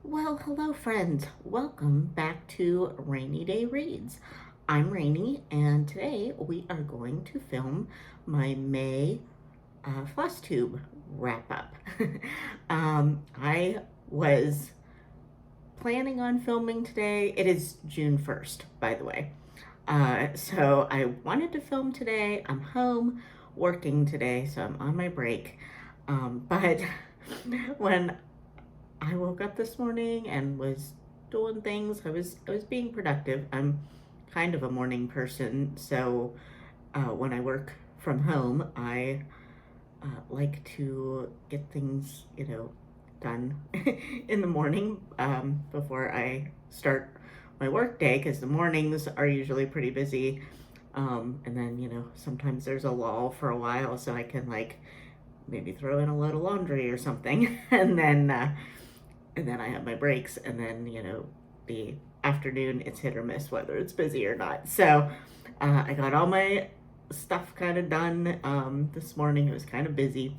Well, hello, friends. Welcome back to Rainy Day Reads. I'm Rainy, and today we are going to film my May Flosstube wrap up. I was planning on filming today. It is June 1st, by the way. So I wanted to film today. I'm home working today, so I'm on my break. But when I woke up this morning and was doing things. I was being productive. I'm kind of a morning person, so when I work from home, I like to get things, done in the morning before I start my work day, because the mornings are usually pretty busy. And then, sometimes there's a lull for a while, so I can like maybe throw in a load of laundry or something, and then I have my breaks, and then the afternoon it's hit or miss whether it's busy or not. So I got all my stuff kind of done this morning. It was kind of busy,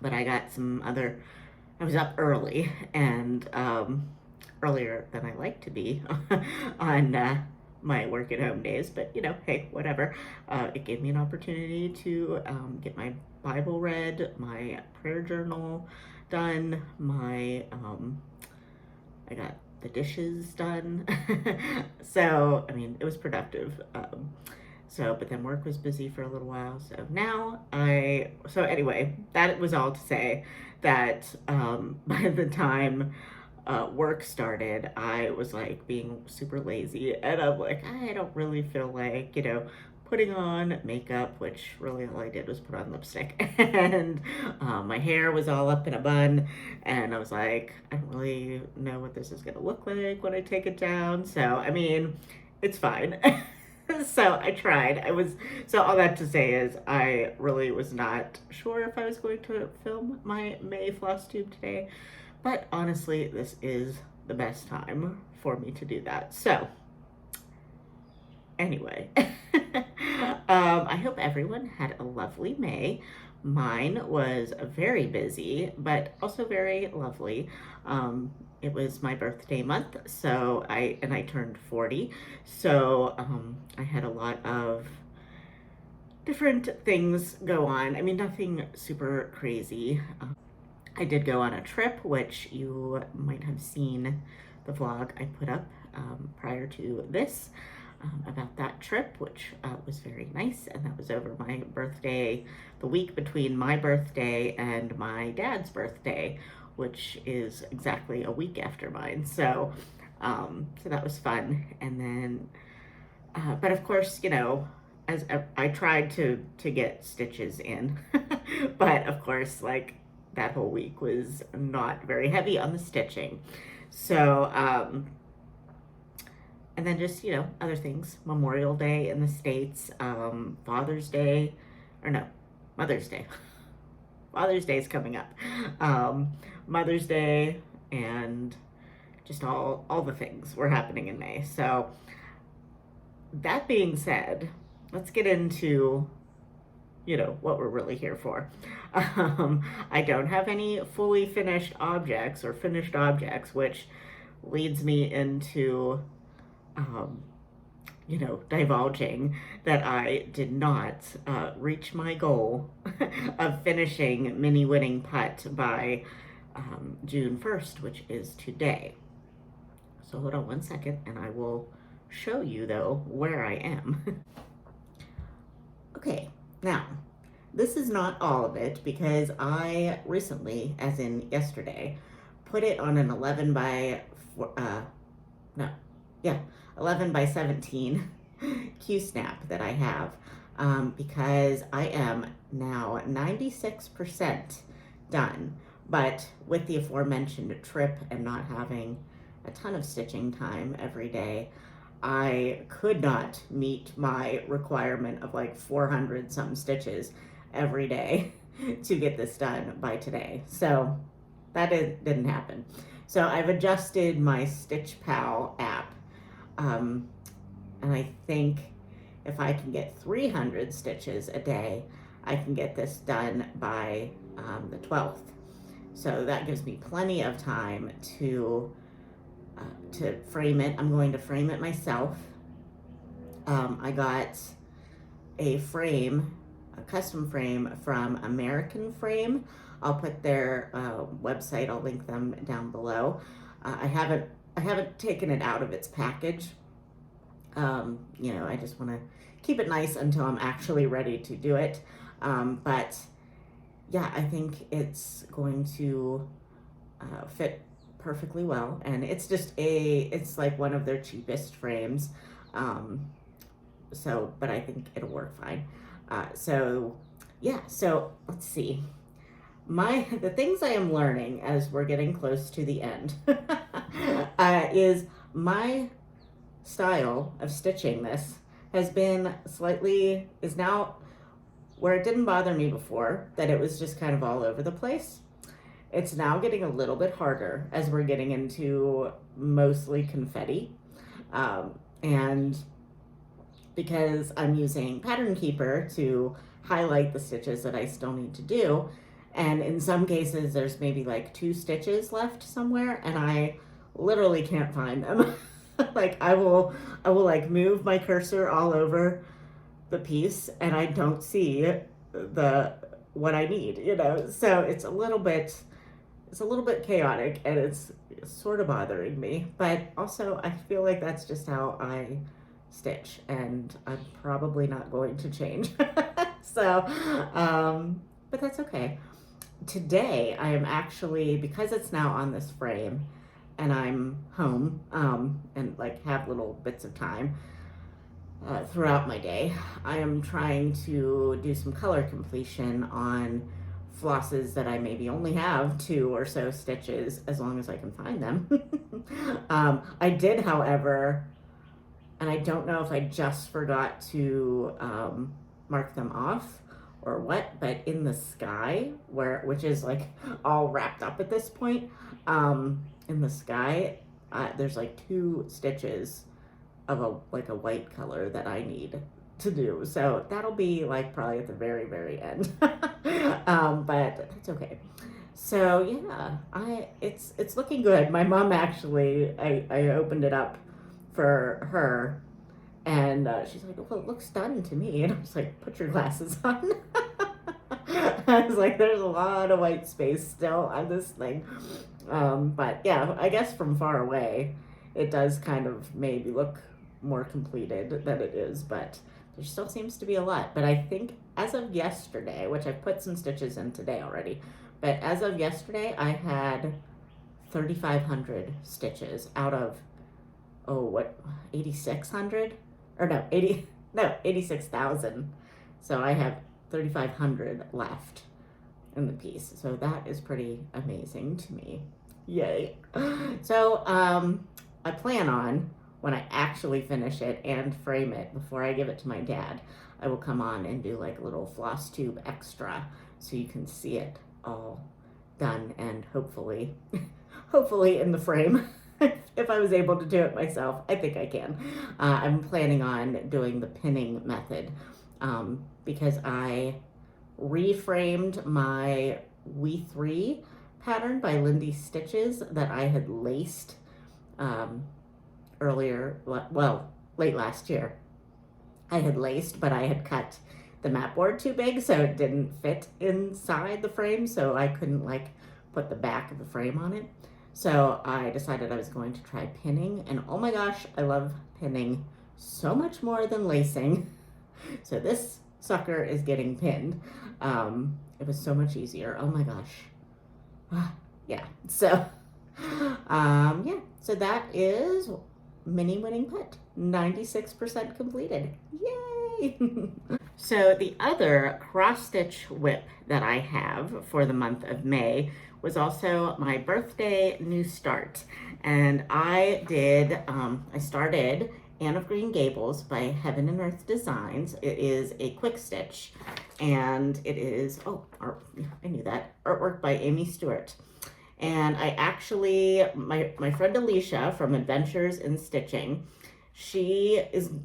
but I got some other. I was up early and earlier than I like to be on my work at home days, but hey, whatever. It gave me an opportunity to get my Bible read, my prayer journal done, I got the dishes done. So, I mean, it was productive. But then work was busy for a little while. So anyway, that was all to say that by the time work started, I was like being super lazy, and I'm like, I don't really feel like, putting on makeup, which really all I did was put on lipstick, and my hair was all up in a bun, and I was like, I don't really know what this is gonna look like when I take it down. So, I mean, it's fine. So I tried. So all that to say is I really was not sure if I was going to film my May floss tube today, but honestly, this is the best time for me to do that. So anyway, I hope everyone had a lovely May. Mine was very busy, but also very lovely. It was my birthday month, so I turned 40, so I had a lot of different things go on. I mean, nothing super crazy. I did go on a trip, which you might have seen the vlog I put up prior to this about that trip, which was very nice. And that was over my birthday, the week between my birthday and my dad's birthday, which is exactly a week after mine. So that was fun. And then, but of course, as I tried to get stitches in, but of course, like that whole week was not very heavy on the stitching. So, and then just, other things. Memorial Day in the States, Father's Day, or no, Mother's Day. Father's Day is coming up. Mother's Day, and just all the things were happening in May. So that being said, let's get into what we're really here for. I don't have any fully finished objects or finished objects, which leads me into divulging that I did not reach my goal of finishing Mini Winning Putt by June 1st, which is today. So hold on one second and I will show you, though, where I am. Okay, now, this is not all of it, because I recently, as in yesterday, put it on an 11 by 11 by 17 Q-snap that I have, because I am now 96% done. But with the aforementioned trip and not having a ton of stitching time every day, I could not meet my requirement of like 400 some stitches every day to get this done by today. So that didn't happen. So I've adjusted my Stitch Pal app, and I think if I can get 300 stitches a day, I can get this done by the 12th. So that gives me plenty of time to frame it. I'm going to frame it myself. I got a frame, a custom frame from American Frame. I'll put their website. I'll link them down below. I haven't taken it out of its package. You know, I just want to keep it nice until I'm actually ready to do it. But yeah, I think it's going to fit perfectly well, and it's like one of their cheapest frames. But I think it'll work fine. So yeah, so let's see. The things I am learning as we're getting close to the end is my style of stitching this is now where it didn't bother me before, that it was just kind of all over the place. It's now getting a little bit harder as we're getting into mostly confetti. And because I'm using Pattern Keeper to highlight the stitches that I still need to do, and in some cases there's maybe like 2 stitches left somewhere and I literally can't find them. Like I will like move my cursor all over the piece and I don't see what I need, you know. So it's a little bit chaotic and it's sort of bothering me, but also I feel like that's just how I stitch and I'm probably not going to change. So but that's okay. Today I am actually, because it's now on this frame and I'm home and like have little bits of time throughout my day, I am trying to do some color completion on flosses that I maybe only have 2 or so stitches, as long as I can find them. I did, however, and I don't know if I just forgot to mark them off or what, but in the sky, which is like all wrapped up at this point, in the sky, there's like 2 stitches of a white color that I need to do. So that'll be like probably at the very, very end. But that's okay. So yeah, it's looking good. My mom actually, I opened it up for her and she's like, well, it looks done to me. And I was like, put your glasses on. I was like, there's a lot of white space still on this thing. But yeah, I guess from far away, it does kind of maybe look more completed than it is, but there still seems to be a lot. But I think as of yesterday, which I've put some stitches in today already, but as of yesterday, I had 3,500 stitches out of, 8,600? Or no, 86,000. So I have 3,500 left in the piece. So that is pretty amazing to me. Yay. So I plan on, when I actually finish it and frame it before I give it to my dad, I will come on and do like a little Flosstube extra so you can see it all done and hopefully in the frame. If I was able to do it myself, I think I can. I'm planning on doing the pinning method because I reframed my We 3 pattern by Lindy Stitches that I had laced late last year. I had laced, but I had cut the mat board too big, so it didn't fit inside the frame, so I couldn't like put the back of the frame on it. So I decided I was going to try pinning, and oh my gosh, I love pinning so much more than lacing. So this sucker is getting pinned. It was so much easier. Oh my gosh. Yeah. So so that is mini winning put, 96% completed. Yay! So the other cross stitch whip that I have for the month of May was also my birthday new start. And I started Anne of Green Gables by Heaven and Earth Designs. It is a quick stitch and it is, I knew that, artwork by Amy Stewart. And I actually, my friend Alicia from Adventures in Stitching, she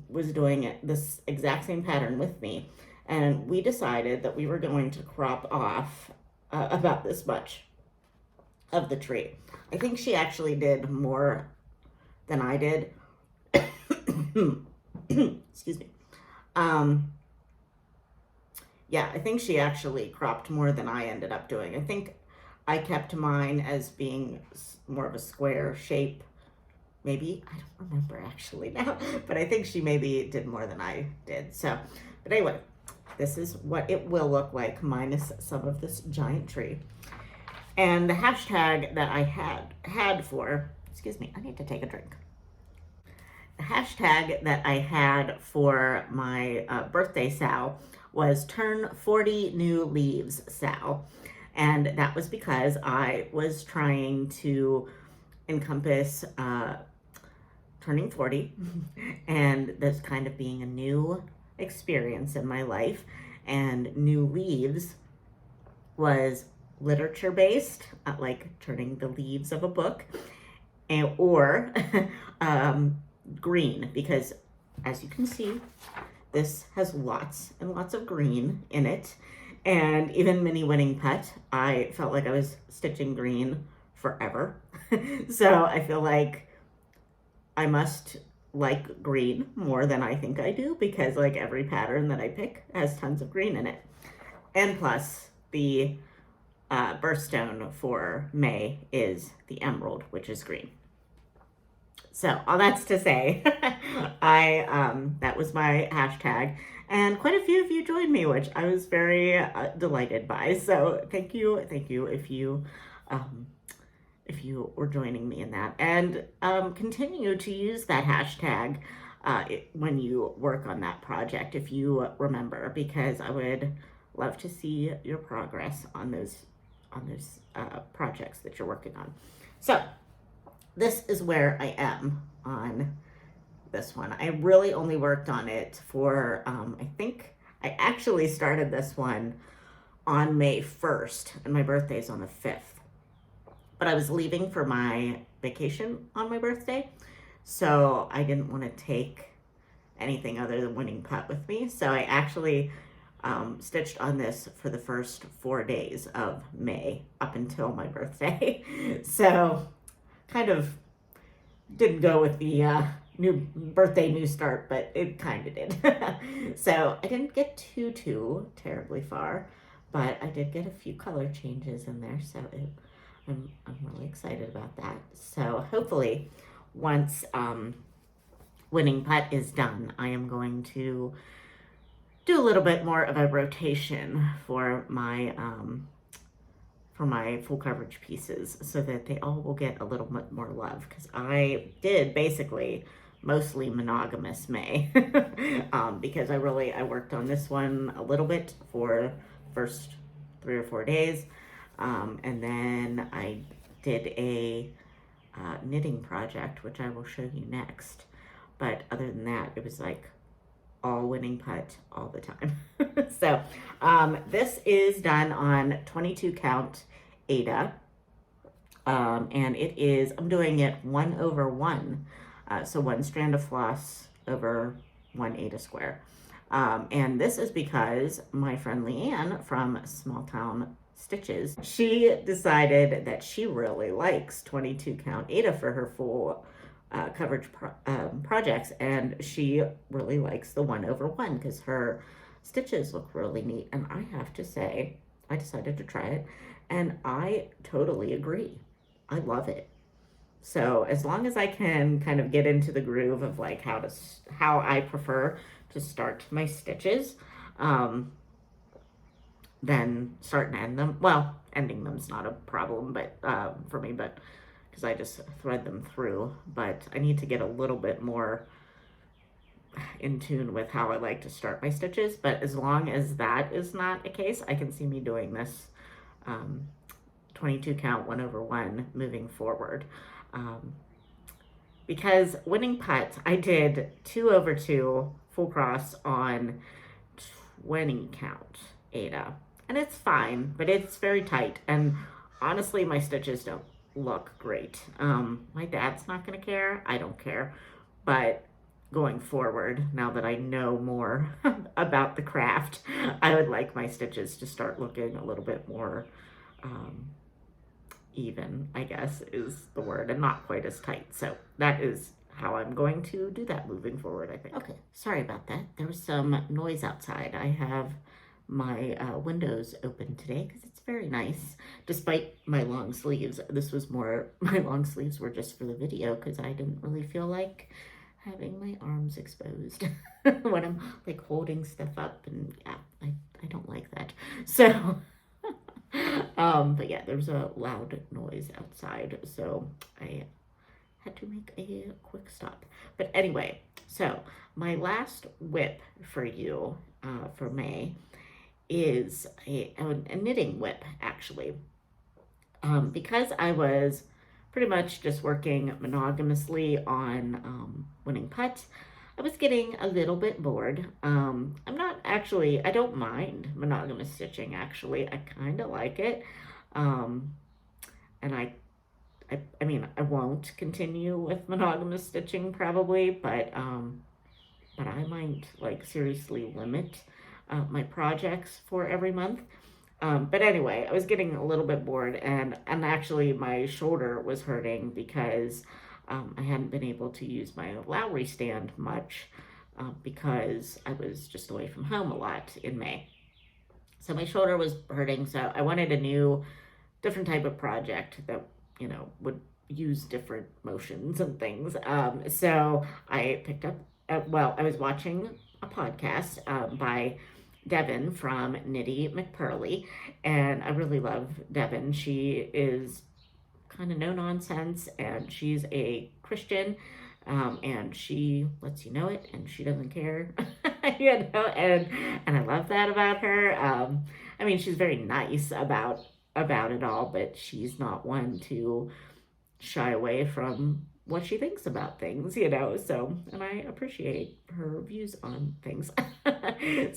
was doing this exact same pattern with me. And we decided that we were going to crop off about this much of the tree. I think she actually did more than I did. Excuse me. Um, yeah, I think she actually cropped more than I ended up doing. I think I kept mine as being more of a square shape. Maybe, I don't remember actually now, but I think she maybe did more than I did. So, but anyway, this is what it will look like minus some of this giant tree. And the hashtag that I had for, excuse me, I need to take a drink. The hashtag that I had for my birthday Sal was turn 40 new leaves Sal. And that was because I was trying to encompass turning 40 and this kind of being a new experience in my life. And new leaves was literature based, like turning the leaves of a book, and, or green, because as you can see, this has lots and lots of green in it. And even mini winning putt, I felt like I was stitching green forever. So I feel like I must like green more than I think I do, because like every pattern that I pick has tons of green in it. And plus the birthstone for May is the emerald, which is green. So all that's to say, that was my hashtag, and quite a few of you joined me, which I was very delighted by. So thank you if you were joining me in that, and continue to use that hashtag when you work on that project, if you remember, because I would love to see your progress on those projects that you're working on. So this is where I am on this one. I really only worked on it for, I think I actually started this one on May 1st, and my birthday's on the 5th. But I was leaving for my vacation on my birthday, so I didn't want to take anything other than winning putt with me. So I actually stitched on this for the first 4 days of May up until my birthday. So kind of didn't go with the new birthday new start, but it kind of did. So I didn't get too terribly far, but I did get a few color changes in there, so I'm really excited about that. So hopefully once winning putt is done, I am going to do a little bit more of a rotation for my full coverage pieces, so that they all will get a little bit more love, because I did basically mostly monogamous May because I worked on this one a little bit for first 3 or 4 days, and then I did a knitting project, which I will show you next. But other than that, it was like all winning putt all the time. So this is done on 22 count Aida, and it is, I'm doing it 1/1, so 1 strand of floss over 1 Aida square. And this is because my friend Leanne from Small Town Stitches, she decided that she really likes 22 count Aida for her full coverage projects, and she really likes the 1/1 because her stitches look really neat. And I have to say, I decided to try it, and I totally agree. I love it. So as long as I can kind of get into the groove of like how I prefer to start my stitches, then start and end them. Well, ending them's not a problem, but for me, but because I just thread them through. But I need to get a little bit more in tune with how I like to start my stitches. But as long as that is not a case, I can see me doing this 22 count 1/1 moving forward. Because winning putt, I did 2/2 full cross on 20 count Aida, and it's fine, but it's very tight, and honestly my stitches don't look great. My dad's not gonna care, I don't care, but going forward, now that I know more about the craft, I would like my stitches to start looking a little bit more even, I guess is the word, and not quite as tight. So that is how I'm going to do that moving forward, I think. Okay, sorry about that. There was some noise outside. I have my windows open today because it's very nice, despite my long sleeves. This was more, my long sleeves were just for the video because I didn't really feel like having my arms exposed when I'm like holding stuff up, and yeah, I don't like that. So but yeah, there's a loud noise outside, so I had to make a quick stop. But anyway, so my last whip for you for May is a knitting whip, actually. Because I was pretty much just working monogamously on winning putt, I was getting a little bit bored. I'm not actually, I don't mind monogamous stitching, actually. I kind of like it. And I mean, I won't continue with monogamous stitching probably, but I might like seriously limit my projects for every month. But anyway, I was getting a little bit bored, and actually my shoulder was hurting because I hadn't been able to use my Lowry stand much because I was just away from home a lot in May. So my shoulder was hurting, so I wanted a new, different type of project that, would use different motions and things. So I picked up, I was watching a podcast by Devin from Nitty McPurley, and I really love Devin. She is kind of no nonsense, and she's a Christian, and she lets you know it, and she doesn't care, and I love that about her. I mean, she's very nice about it all, but she's not one to shy away from what she thinks about things, so, and I appreciate her views on things.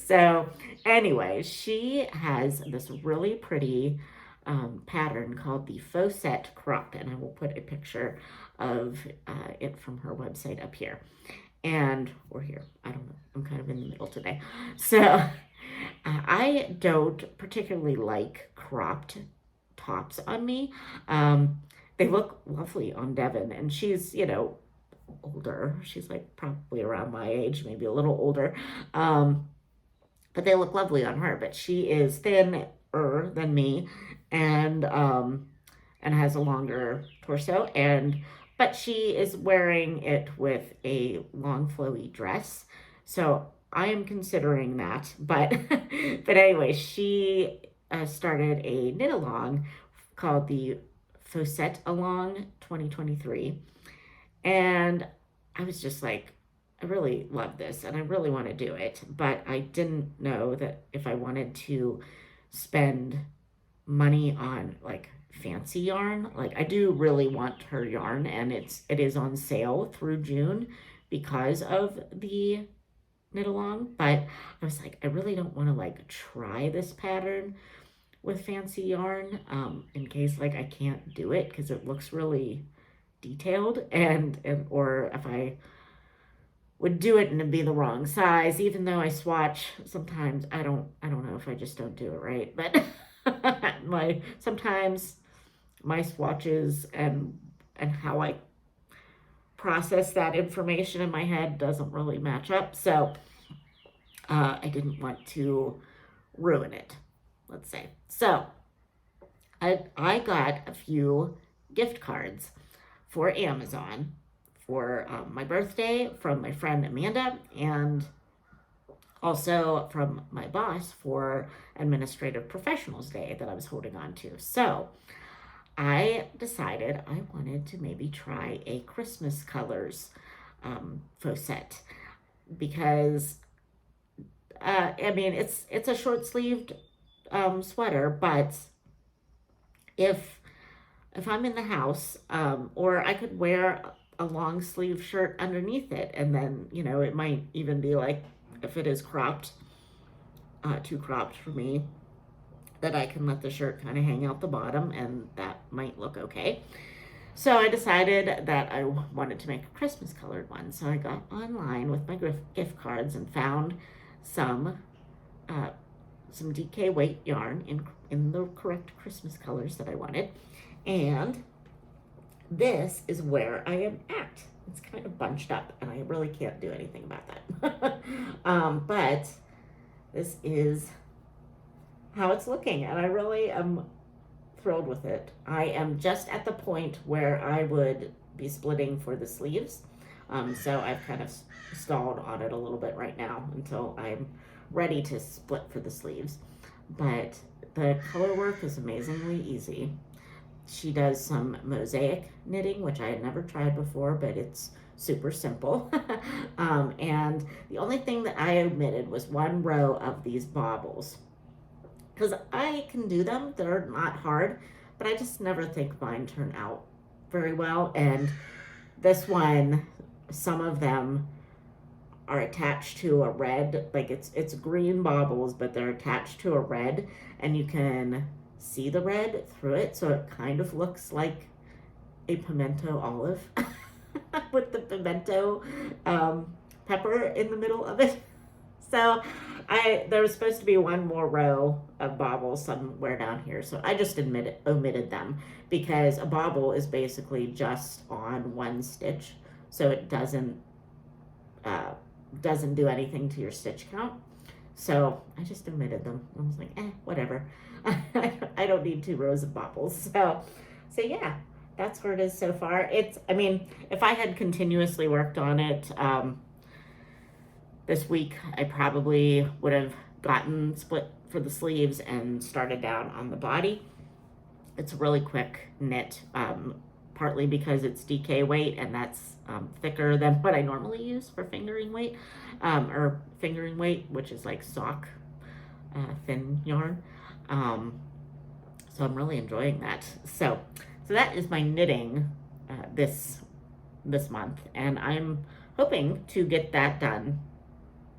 So anyway, she has this really pretty pattern called the Flosstube crop, and I will put a picture of it from her website up here, or here, I don't know, I'm kind of in the middle today. So I don't particularly like cropped tops on me. They look lovely on Devin, and she's, older. She's like probably around my age, maybe a little older. But they look lovely on her. But she is thinner than me, and has a longer torso, but she is wearing it with a long flowy dress. So I am considering that. But anyway, she started a knit along called the Faucette Along 2023. And I was just like, I really love this and I really want to do it. But I didn't know that if I wanted to spend money on like fancy yarn. Like I do really want her yarn, and it is on sale through June because of the knit along. But I was like, I really don't want to like try this pattern with fancy yarn in case like I can't do it because it looks really detailed, and or if I would do it and it'd be the wrong size, even though I swatch sometimes. I don't know if I just don't do it right, but sometimes my swatches and how I process that information in my head doesn't really match up. So I didn't want to ruin it, let's say. So I got a few gift cards for Amazon for my birthday from my friend Amanda, and also from my boss for Administrative Professionals Day that I was holding on to. So I decided I wanted to maybe try a Christmas colors faucette because I mean it's a short sleeved sweater, but if I'm in the house, or I could wear a long sleeve shirt underneath it, and then it might even be like, if it is cropped, too cropped for me, that I can let the shirt kind of hang out the bottom, and that might look okay. So I decided that I wanted to make a Christmas colored one. So I got online with my gift cards and found some DK weight yarn in the correct Christmas colors that I wanted. And this is where I am at. It's kind of bunched up, and I really can't do anything about that. But this is how it's looking, and I really am thrilled with it. I am just at the point where I would be splitting for the sleeves. So I've kind of stalled on it a little bit right now until I'm ready to split for the sleeves. But the color work is amazingly easy. She does some mosaic knitting, which I had never tried before, but it's super simple. And the only thing that I omitted was one row of these baubles, because I can do them. They're not hard, but I just never think mine turn out very well. And this one, some of them are attached to a red, like it's green baubles, but they're attached to a red, and you can see the red through it, so it kind of looks like a pimento olive with the pimento pepper in the middle of it. So there was supposed to be one more row of baubles somewhere down here, so I just omitted them, because a bauble is basically just on one stitch, so it doesn't do anything to your stitch count. So I just omitted them. I was like, whatever. I don't need 2 rows of baubles. So yeah, that's where it is so far. I mean, if I had continuously worked on it this week, I probably would have gotten split for the sleeves and started down on the body. It's a really quick knit, partly because it's DK weight, and that's thicker than what I normally use for fingering weight, which is like sock thin yarn. So I'm really enjoying that. So that is my knitting this month, and I'm hoping to get that done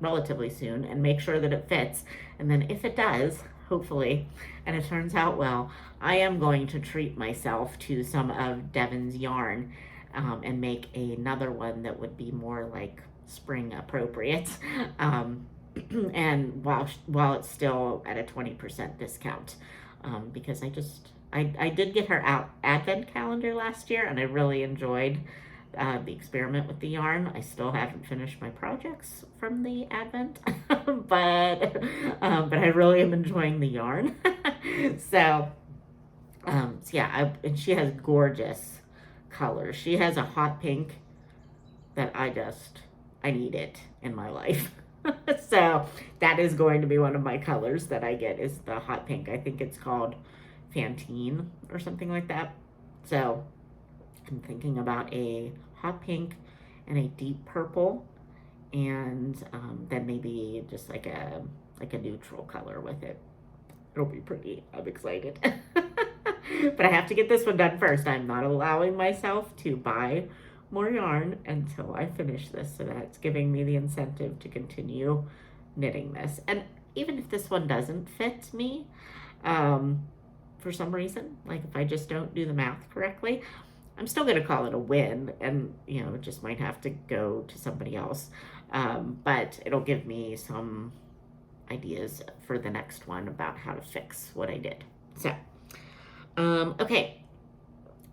relatively soon and make sure that it fits. And then if it does, hopefully, and it turns out well, I am going to treat myself to some of Devon's yarn and make another one that would be more like spring appropriate. And while it's still at a 20% discount, because I did get her advent calendar last year, and I really enjoyed the experiment with the yarn. I still haven't finished my projects from the advent, but I really am enjoying the yarn. So yeah, and she has gorgeous colors. She has a hot pink that I need it in my life. So that is going to be one of my colors that I get, is the hot pink. I think it's called Fantine or something like that. So I'm thinking about a hot pink and a deep purple, and then maybe just like a neutral color with it. It'll be pretty. I'm excited. But I have to get this one done first. I'm not allowing myself to buy more yarn until I finish this, so that's giving me the incentive to continue knitting this. And even if this one doesn't fit me, for some reason, like if I just don't do the math correctly, I'm still going to call it a win, and it just might have to go to somebody else. But it'll give me some ideas for the next one about how to fix what I did. So, okay.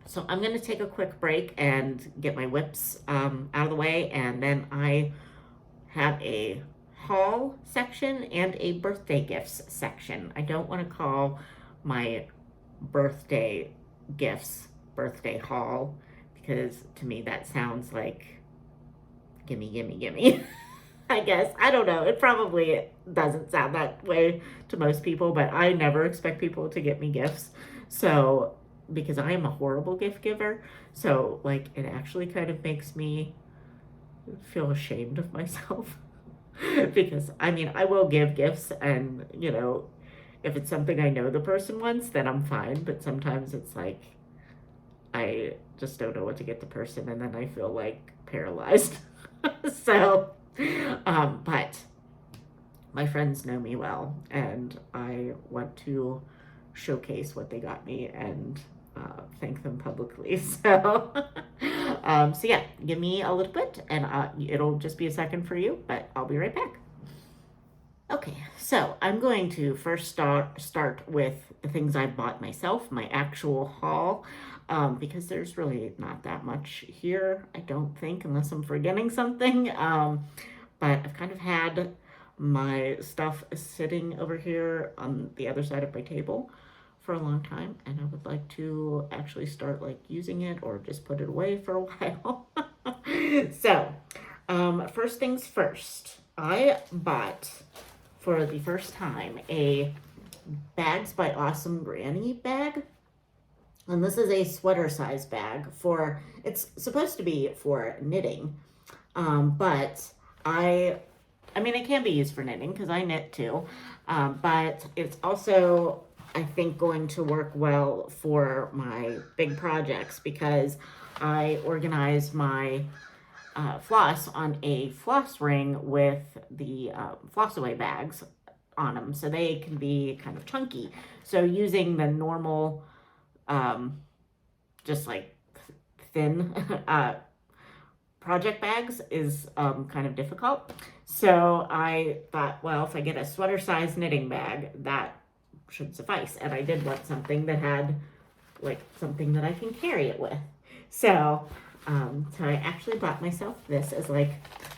So I'm going to take a quick break and get my whips out of the way, and then I have a haul section and a birthday gifts section. I don't want to call my birthday gifts birthday haul, because to me that sounds like gimme, gimme, gimme. I guess. I don't know. It probably doesn't sound that way to most people, but I never expect people to get me gifts. So, because I am a horrible gift giver, so like it actually kind of makes me feel ashamed of myself. Because I mean, I will give gifts, and if it's something I know the person wants, then I'm fine, but sometimes it's like I just don't know what to get the person, and then I feel like paralyzed. So but my friends know me well, and I want to showcase what they got me and thank them publicly. So, so yeah, give me a little bit, and it'll just be a second for you, but I'll be right back. Okay, so I'm going to first start with the things I bought myself, my actual haul, because there's really not that much here, I don't think, unless I'm forgetting something. But I've kind of had my stuff sitting over here on the other side of my table for a long time, and I would like to actually start like using it or just put it away for a while. So, first things first, I bought for the first time a Bags by Awesome Granny bag. And this is a sweater size bag for, it's supposed to be for knitting. But I mean, it can be used for knitting because I knit too. But it's also, I think, going to work well for my big projects because I organize my floss on a floss ring with the floss away bags on them so they can be kind of chunky. So using the normal, just like thin project bags is kind of difficult. So I thought, well, if I get a sweater size knitting bag, that should suffice. And I did want something that had like something that I can carry it with. So I actually bought myself this as like,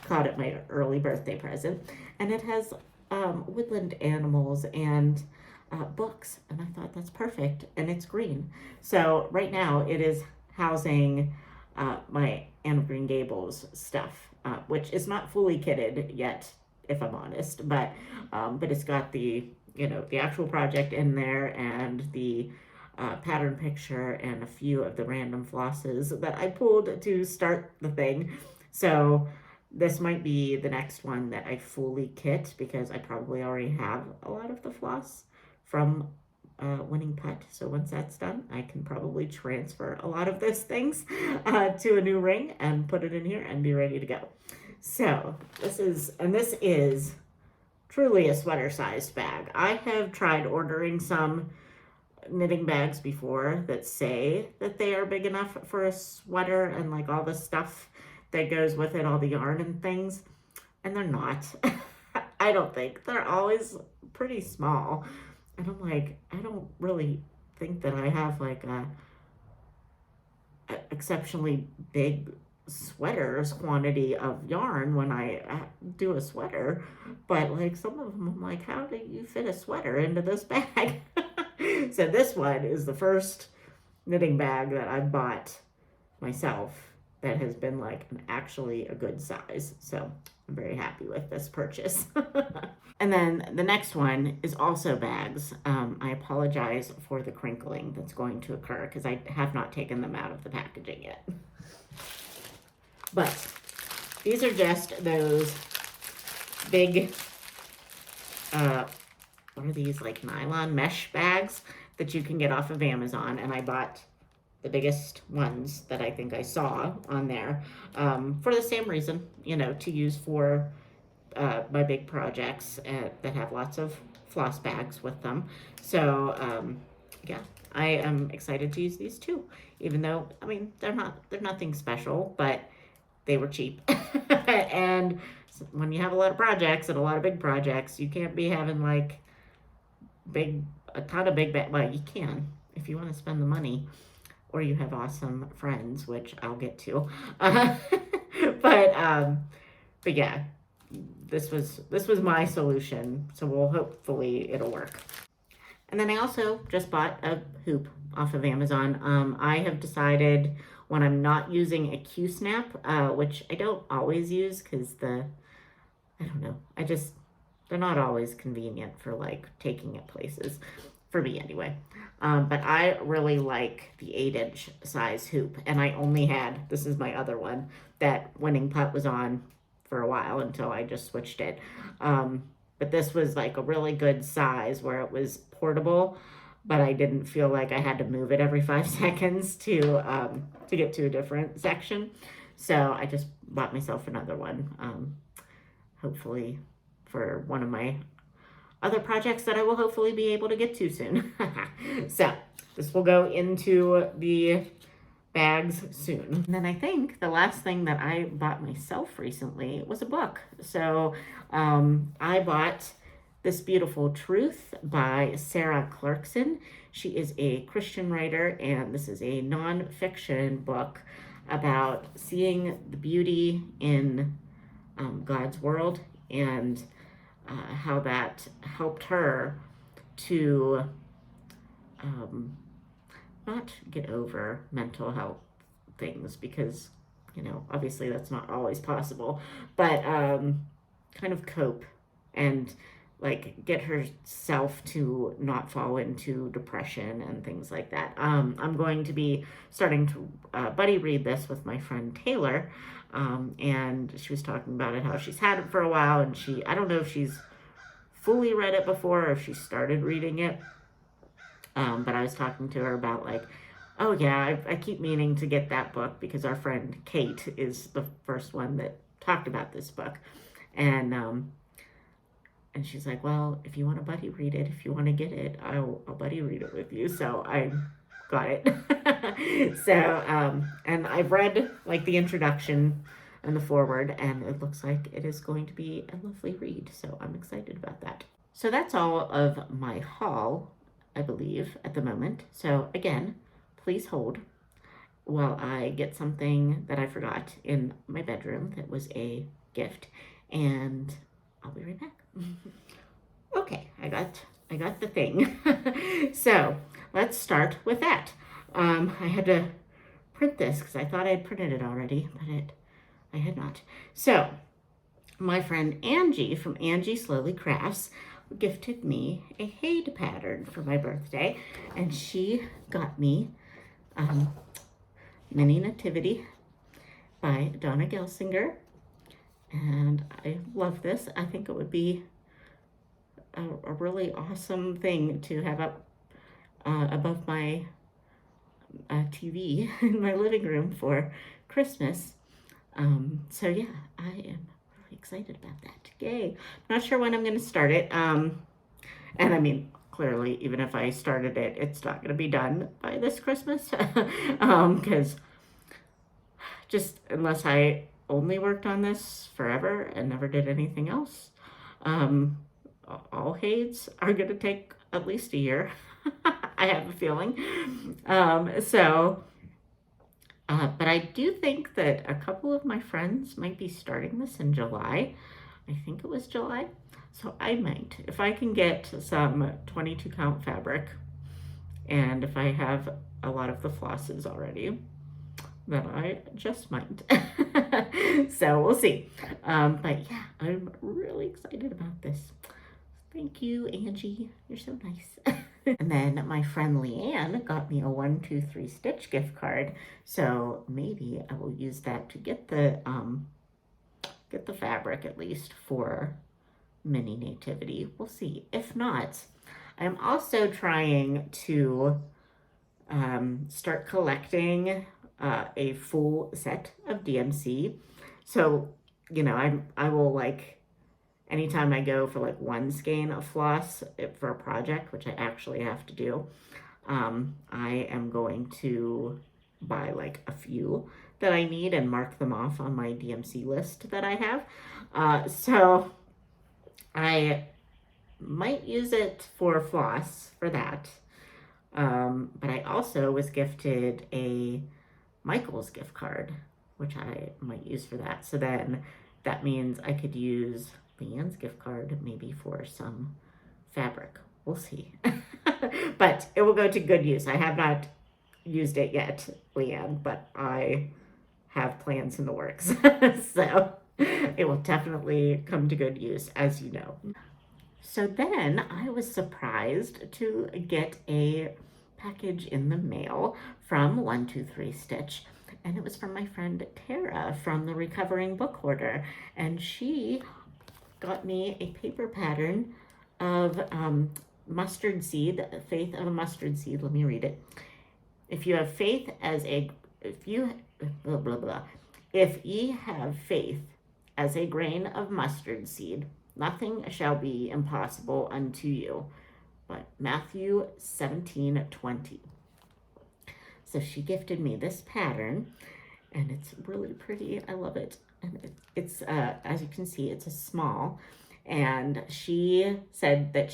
called it my early birthday present. And it has woodland animals and books. And I thought that's perfect. And it's green. So right now it is housing my Anne of Green Gables stuff, which is not fully kitted yet, if I'm honest. But it's got the, you know, the actual project in there and the pattern picture and a few of the random flosses that I pulled to start the thing. So this might be the next one that I fully kit because I probably already have a lot of the floss from Winning Putt. So once that's done, I can probably transfer a lot of those things to a new ring and put it in here and be ready to go. So this is truly a sweater sized bag. I have tried ordering some knitting bags before that say that they are big enough for a sweater and like all the stuff that goes with it, all the yarn and things, and they're not. I don't think. They're always pretty small. And I'm like, I don't really think that I have like a exceptionally big sweaters quantity of yarn when I do a sweater. But like some of them, I'm like, how do you fit a sweater into this bag? So this one is the first knitting bag that I've bought myself that has been like actually a good size. So I'm very happy with this purchase. And then the next one is also bags. I apologize for the crinkling that's going to occur because I have not taken them out of the packaging yet. But these are just those big, what are these, like nylon mesh bags that you can get off of Amazon. And I bought the biggest ones that I think I saw on there for the same reason, you know, to use for my big projects that have lots of floss bags with them. So yeah, I am excited to use these too, even though, I mean, they're nothing special, but they were cheap. And when you have a lot of projects and a lot of big projects, you can't be having like a ton of big bags. Well, you can if you want to spend the money, or you have awesome friends, which I'll get to. But yeah, this was my solution, so hopefully it'll work. And then I also just bought a hoop off of Amazon. I have decided when I'm not using a Q-snap, which I don't always use because I don't know, they're not always convenient for like taking it places, for me anyway. But I really like the 8-inch size hoop, and I only had, this is my other one, that Winning Putt was on for a while until I just switched it. But this was like a really good size where it was portable, but I didn't feel like I had to move it every 5 seconds to get to a different section. So I just bought myself another one, hopefully for one of my other projects that I will hopefully be able to get to soon. So this will go into the bags soon. And then I think the last thing that I bought myself recently was a book. So I bought This Beautiful Truth by Sarah Clarkson. She is a Christian writer, and this is a nonfiction book about seeing the beauty in God's world, and how that helped her to not get over mental health things, because, obviously that's not always possible, but kind of cope and like get herself to not fall into depression and things like that. I'm going to be starting to buddy read this with my friend Taylor, and she was talking about it, how she's had it for a while, and I don't know if she's fully read it before or if she started reading it, but I was talking to her about like, oh yeah, I keep meaning to get that book because our friend Kate is the first one that talked about this book, and she's like, well, if you want to buddy read it, if you want to get it, I'll buddy read it with you. So I got it. So, and I've read like the introduction and the foreword, and it looks like it is going to be a lovely read. So I'm excited about that. So that's all of my haul, I believe, at the moment. So again, please hold while I get something that I forgot in my bedroom that was a gift, and I'll be right back. Okay, I got the thing. So let's start with that. I had to print this because I thought I had printed it already, but I had not. So my friend Angie from Angie Slowly Crafts gifted me a Hade pattern for my birthday, and she got me Mini Nativity by Donna Gelsinger, and I love this. I think it would be a really awesome thing to have up above my TV in my living room for Christmas. So yeah, I am really excited about that. Yay. Not sure when I'm going to start it. And I mean, clearly, even if I started it, it's not going to be done by this Christmas. Because just unless I only worked on this forever and never did anything else, all Hades are going to take at least a year. I have a feeling. But I do think that a couple of my friends might be starting this in July. I think it was July. So I might, if I can get some 22 count fabric, and if I have a lot of the flosses already, then I just might. So we'll see. But yeah, I'm really excited about this. Thank you, Angie. You're so nice. And then my friend Leanne got me a 1-2-3 Stitch gift card. So maybe I will use that to get the fabric at least for Mini Nativity. We'll see. If not, I'm also trying to start collecting a full set of DMC. So, I will like, anytime I go for like one skein of floss for a project, which I actually have to do, I am going to buy like a few that I need and mark them off on my DMC list that I have. So I might use it for floss for that. But I also was gifted a Michael's gift card, which I might use for that. So then that means I could use Leanne's gift card maybe for some fabric. We'll see. But it will go to good use. I have not used it yet, Leanne, but I have plans in the works. So it will definitely come to good use, as you know. So then I was surprised to get a package in the mail from 1-2-3 Stitch, and it was from my friend Tara from the Recovering Book Hoarder, and she got me a paper pattern of mustard seed, Faith of a Mustard Seed. Let me read it. If ye have faith as a grain of mustard seed, nothing shall be impossible unto you. But Matthew 17:20. So she gifted me this pattern, and it's really pretty. I love it. And it's as you can see, it's a small, And she said that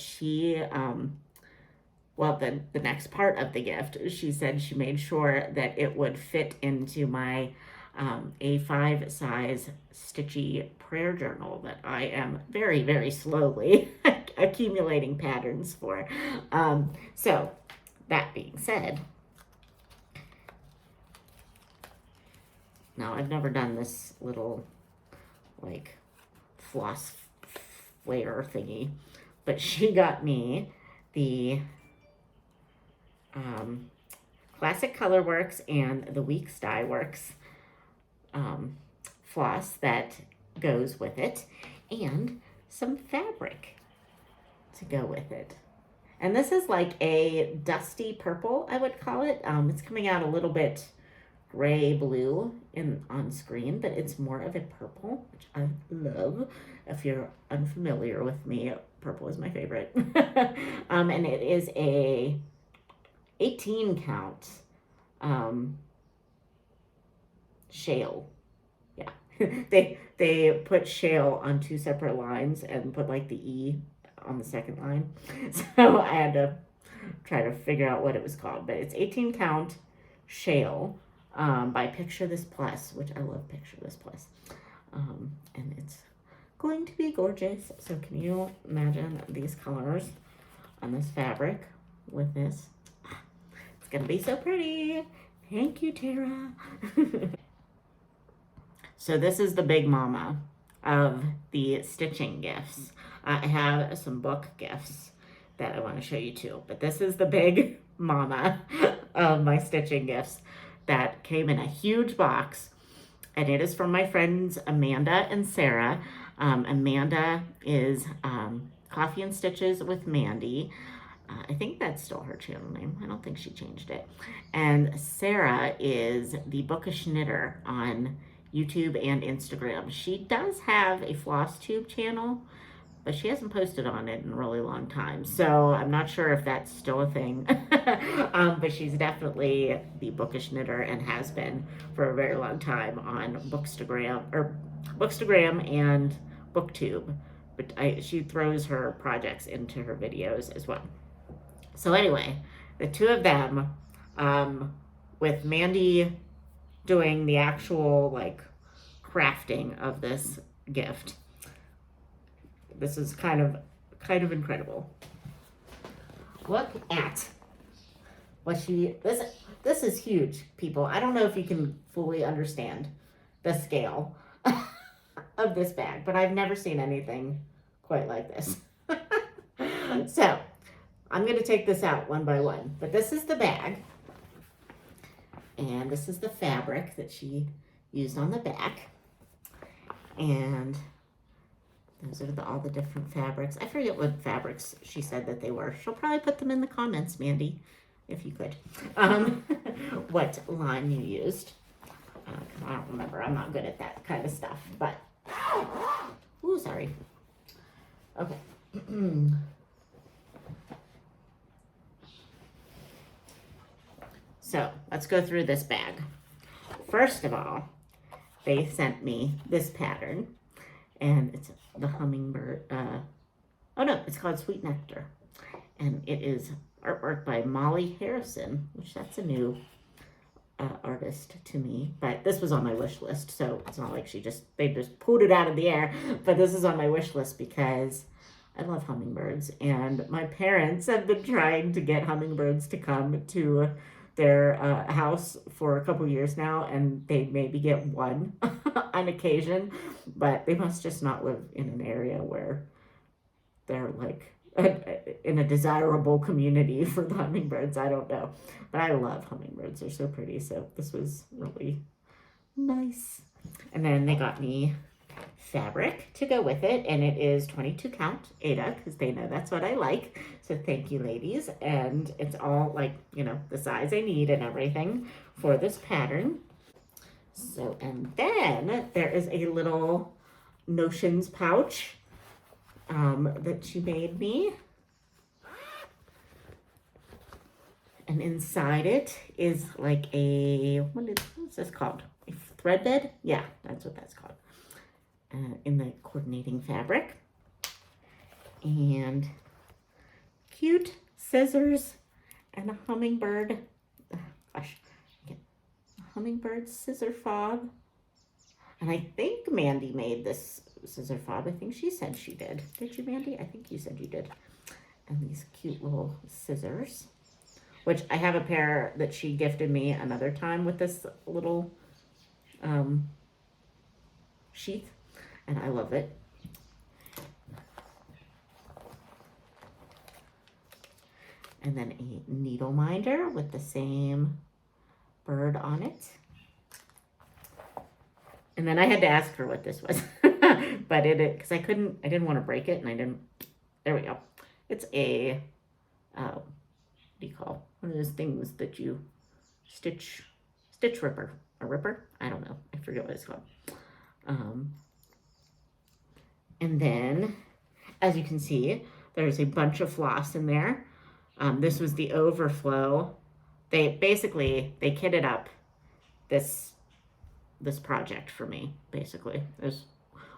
well, the next part of the gift, she said she made sure that it would fit into my A5 size stitchy prayer journal that I am very, very slowly accumulating patterns for. So, that being said, now I've never done this little like floss flare thingy, but she got me the Classic Colorworks and the Weeks Dye Works floss that goes with it, and some fabric to go with it. And this is like a dusty purple, I would call it. It's coming out a little bit gray blue on screen, but it's more of a purple, which I love. If you're unfamiliar with me, purple is my favorite. And it is a 18 count shale. Yeah. they put shale on two separate lines and put like the E on the second line. So I had to try to figure out what it was called, but it's 18 count shale by Picture This Plus, which I love Picture This Plus. And it's going to be gorgeous. So can you imagine these colors on this fabric with this? It's gonna be so pretty. Thank you, Tara. So this is the big mama of the stitching gifts. I have some book gifts that I want to show you too, but this is the big mama of my stitching gifts that came in a huge box, and it is from my friends Amanda and Sarah. Amanda is Coffee and Stitches with Mandy. I think that's still her channel name. I don't think she changed it. And Sarah is the Bookish Knitter on YouTube and Instagram. She does have a Flosstube channel, but she hasn't posted on it in a really long time. So I'm not sure if that's still a thing. But she's definitely the Bookish Knitter and has been for a very long time on Bookstagram and BookTube. But she throws her projects into her videos as well. So anyway, the two of them, with Mandy doing the actual like crafting of this gift. This is kind of incredible. Look at what this is huge, people. I don't know if you can fully understand the scale of this bag, but I've never seen anything quite like this. So I'm going to take this out one by one, but this is the bag, and this is the fabric that she used on the back, and those are all the different fabrics. I forget what fabrics she said that they were. She'll probably put them in the comments, Mandy, if you could. What line you used. I don't remember. I'm not good at that kind of stuff, but... Ooh, sorry. Okay. So let's go through this bag. First of all, they sent me this pattern, and it's the hummingbird. Oh no, it's called Sweet Nectar, and it is artwork by Molly Harrison, which that's a new artist to me. But this was on my wish list, so it's not like they just pulled it out of the air. But this is on my wish list because I love hummingbirds, and my parents have been trying to get hummingbirds to come to their house for a couple years now, and they maybe get one on occasion, but they must just not live in an area where they're like in a desirable community for the hummingbirds. I don't know, but I love hummingbirds. They're so pretty, so this was really nice. And then they got me fabric to go with it, and it is 22 count Aida, because they know that's what I like. So thank you, ladies. And it's all like, the size I need and everything for this pattern. So, and then there is a little notions pouch that she made me, and inside it is like what's this called, a thread bed? Yeah, that's what that's called. In the coordinating fabric. and cute scissors and a hummingbird. Gosh, a hummingbird scissor fob. And I think Mandy made this scissor fob. I think she said she did. Did you, Mandy? I think you said you did. And these cute little scissors, which I have a pair that she gifted me another time with this little sheath, and I love it. And then a needle minder with the same bird on it. And then I had to ask her what this was, but because I didn't want to break it, and there we go. It's a, what do you call, one of those things that you stitch ripper, a ripper? I don't know, I forget what it's called. And then, as you can see, there's a bunch of floss in there. This was the overflow. They kitted up this project for me, basically, is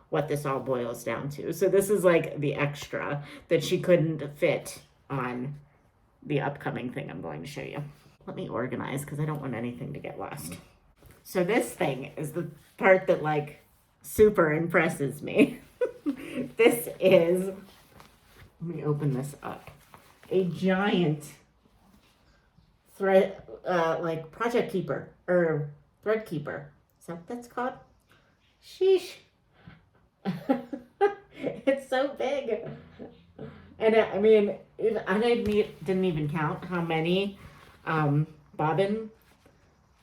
what this all boils down to. So this is like the extra that she couldn't fit on the upcoming thing I'm going to show you. Let me organize because I don't want anything to get lost. So this thing is the part that like super impresses me. This is, let me open this up, a giant thread, like project keeper or thread keeper. Is that what that's called? Sheesh. It's so big. And I mean, I didn't even count how many bobbin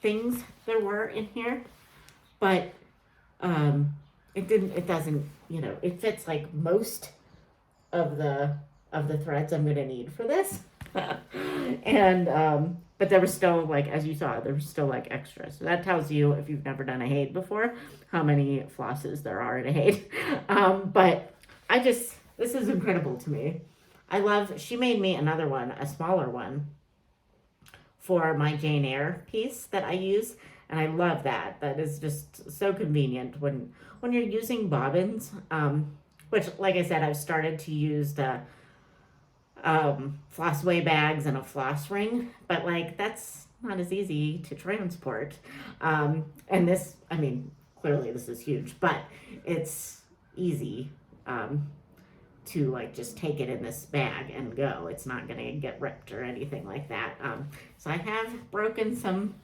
things there were in here, but it doesn't, it fits like most of the threads I'm gonna need for this. And but there was still, like, as you saw, there was still like extra. So that tells you, if you've never done a Haid before, how many flosses there are in a Haid. But this is incredible to me. She made me another one, a smaller one, for my Jane Eyre piece that I use. And I love that. That is just so convenient when you're using bobbins, which, like I said, I've started to use the flossaway bags and a floss ring, but like that's not as easy to transport. And this, I mean, clearly this is huge, but it's easy to like just take it in this bag and go. It's not gonna get ripped or anything like that. So I have broken some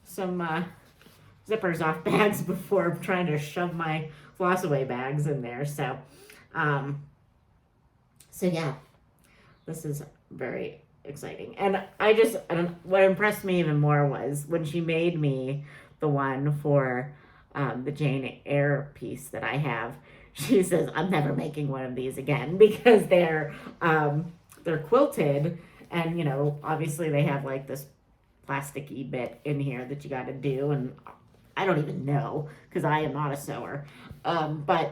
zippers off bags before trying to shove my flossaway bags in there. So yeah. This is very exciting. And what impressed me even more was when she made me the one for the Jane Eyre piece that I have. She says, I'm never making one of these again because they're quilted, and obviously they have like this plasticky bit in here that you got to do, and I don't even know because I am not a sewer. But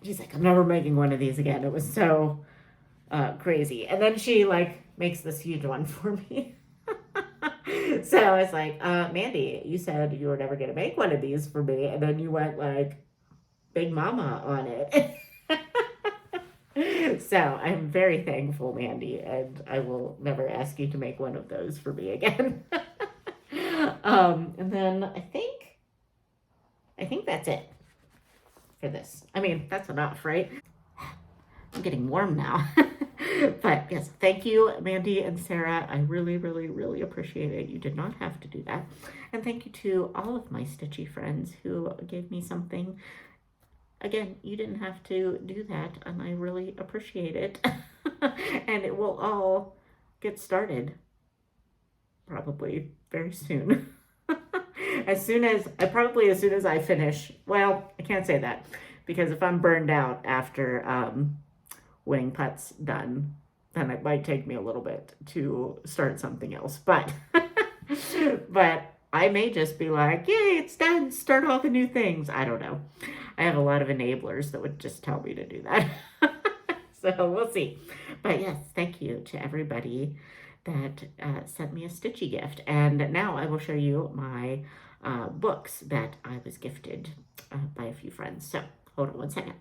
she's like, I'm never making one of these again. It was so crazy. And then she like makes this huge one for me. So I was like, Mandy, you said you were never gonna make one of these for me, and then you went like big mama on it. So I'm very thankful, Mandy, and I will never ask you to make one of those for me again. And then I think that's it for this. I mean, that's enough, right? I'm getting warm now. But yes, thank you, Mandy and Sarah. I really, really, really appreciate it. You did not have to do that. And thank you to all of my stitchy friends who gave me something. Again, you didn't have to do that, and I really appreciate it. And it will all get started probably very soon. As soon as I finish. Well, I can't say that, because if I'm burned out after winning putts done, then it might take me a little bit to start something else. But I may just be like, yay, it's done, start all the new things. I don't know. I have a lot of enablers that would just tell me to do that. So we'll see. But yes, thank you to everybody that sent me a stitchy gift. And now I will show you my books that I was gifted by a few friends. So hold on one second.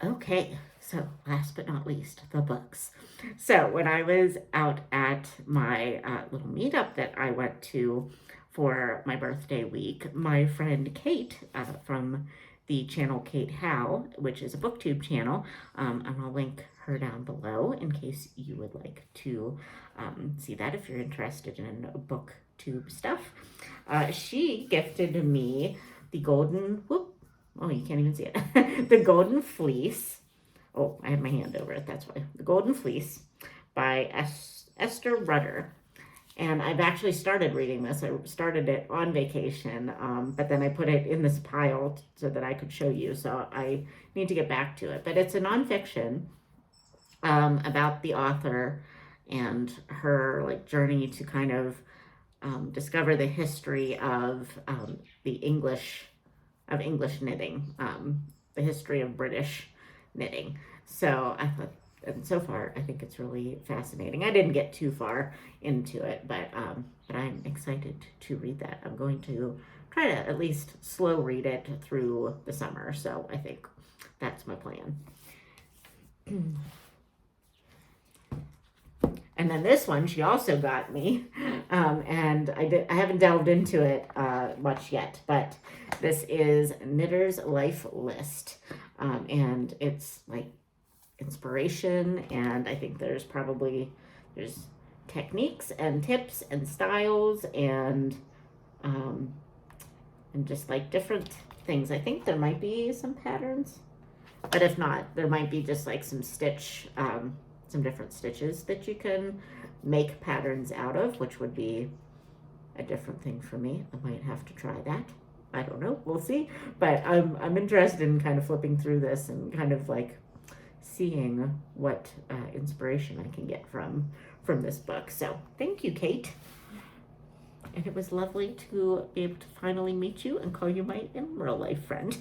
Okay, so last but not least, the books. So when I was out at my little meetup that I went to for my birthday week, my friend Kate from the channel Kate How, which is a booktube channel, and I'll link her down below in case you would like to see that if you're interested in booktube stuff. She gifted me the golden, whoop, oh, you can't even see it. The Golden Fleece. Oh, I have my hand over it. That's why. The Golden Fleece by Esther Rudder. And I've actually started reading this. I started it on vacation, but then I put it in this pile so that I could show you. So I need to get back to it. But it's a nonfiction about the author and her like journey to kind of discover the history of the English knitting, the history of British knitting. So I thought, and so far, I think it's really fascinating. I didn't get too far into it, but I'm excited to read that. I'm going to try to at least slow read it through the summer. So I think that's my plan. And then this one she also got me, and I haven't delved into it much yet, but this is Knitter's Life List, and it's like inspiration, and I think there's techniques and tips and styles and just like different things. I think there might be some patterns, but if not, there might be just like some different stitches that you can make patterns out of, which would be a different thing for me. I might have to try that. I don't know. We'll see. But I'm interested in kind of flipping through this and kind of like seeing what inspiration I can get from this book. So thank you, Kate. And it was lovely to be able to finally meet you and call you my in real life friend.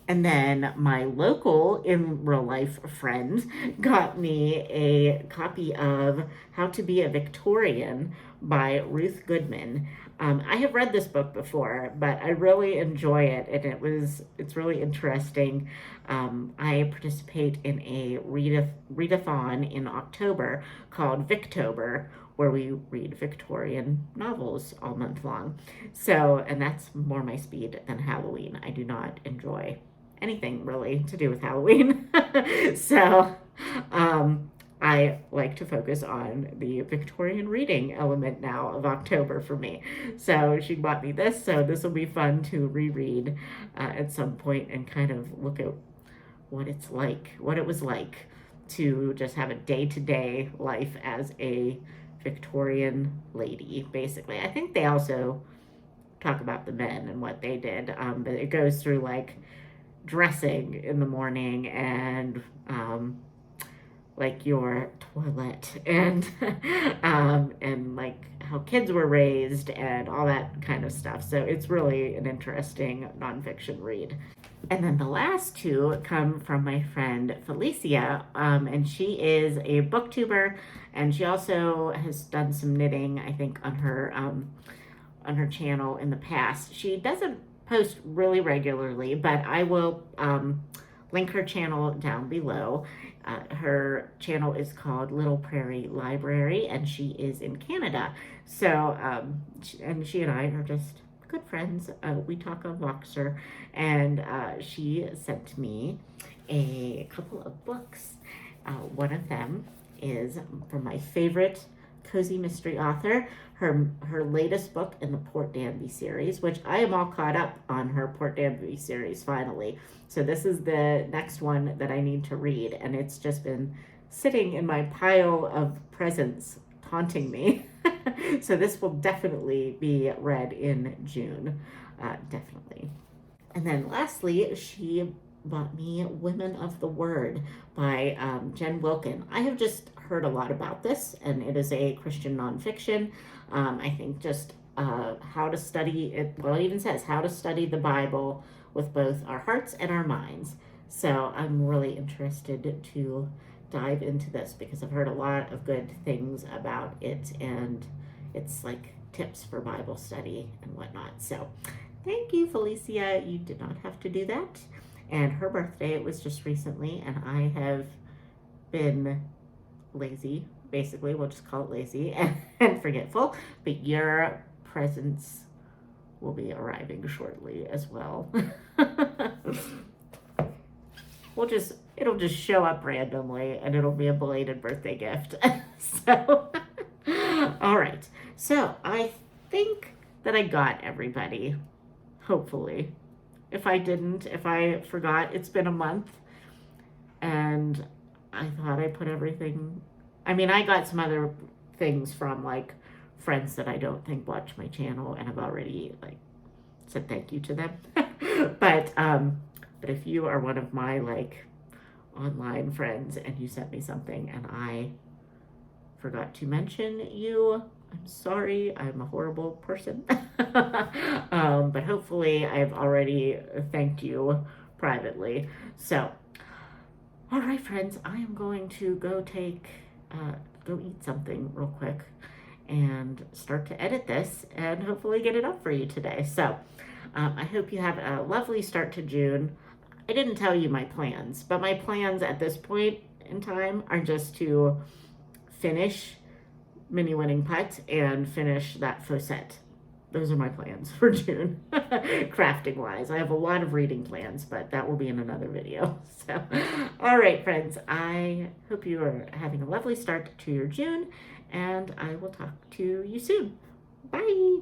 And then my local in real life friend got me a copy of How to Be a Victorian by Ruth Goodman. I have read this book before, but I really enjoy it, and it's really interesting. I participate in a readathon in October called Victober, where we read Victorian novels all month long. So, and that's more my speed than Halloween. I do not enjoy anything really to do with Halloween. So I like to focus on the Victorian reading element now of October for me. So she bought me this, so this will be fun to reread at some point and kind of look at what it was like to just have a day-to-day life as a Victorian lady, basically. I think they also talk about the men and what they did, but it goes through like dressing in the morning and like your toilet and like how kids were raised and all that kind of stuff. So it's really an interesting nonfiction read. And then the last two come from my friend Felicia, and she is a booktuber, and she also has done some knitting, I think, on her channel in the past. She doesn't post really regularly, but I will link her channel down below. Her channel is called Little Prairie Library, and she is in Canada. So, and she and I are just good friends. We talk on Voxer, and she sent me a couple of books. One of them is from my favorite cozy mystery author, her latest book in the Port Danby series, which I am all caught up on her Port Danby series finally. So this is the next one that I need to read, and it's just been sitting in my pile of presents taunting me. So this will definitely be read in June, definitely. And then lastly, she bought me Women of the Word by Jen Wilkin. I have just heard a lot about this, and it is a Christian nonfiction. I think just how to study it. Well, it even says how to study the Bible with both our hearts and our minds. So I'm really interested to dive into this because I've heard a lot of good things about it, and it's like tips for Bible study and whatnot. So thank you, Felicia. You did not have to do that. and her birthday was just recently, and I have been lazy, basically, we'll just call it lazy, and forgetful, but your presents will be arriving shortly as well. It'll just show up randomly, and it'll be a belated birthday gift. So, all right. So I think that I got everybody, hopefully. If I forgot, it's been a month, and I thought I put everything. I mean, I got some other things from like friends that I don't think watch my channel, and I've already like said thank you to them. But if you are one of my like online friends and you sent me something and I forgot to mention you, I'm sorry. I'm a horrible person. But hopefully I've already thanked you privately. So, all right, friends, I am going to go eat something real quick and start to edit this and hopefully get it up for you today. So, I hope you have a lovely start to June. I didn't tell you my plans, but my plans at this point in time are just to finish Mini Winning Putt and finish that faucet. Those are my plans for June, crafting wise. I have a lot of reading plans, but that will be in another video. So, all right, friends, I hope you are having a lovely start to your June, and I will talk to you soon. Bye.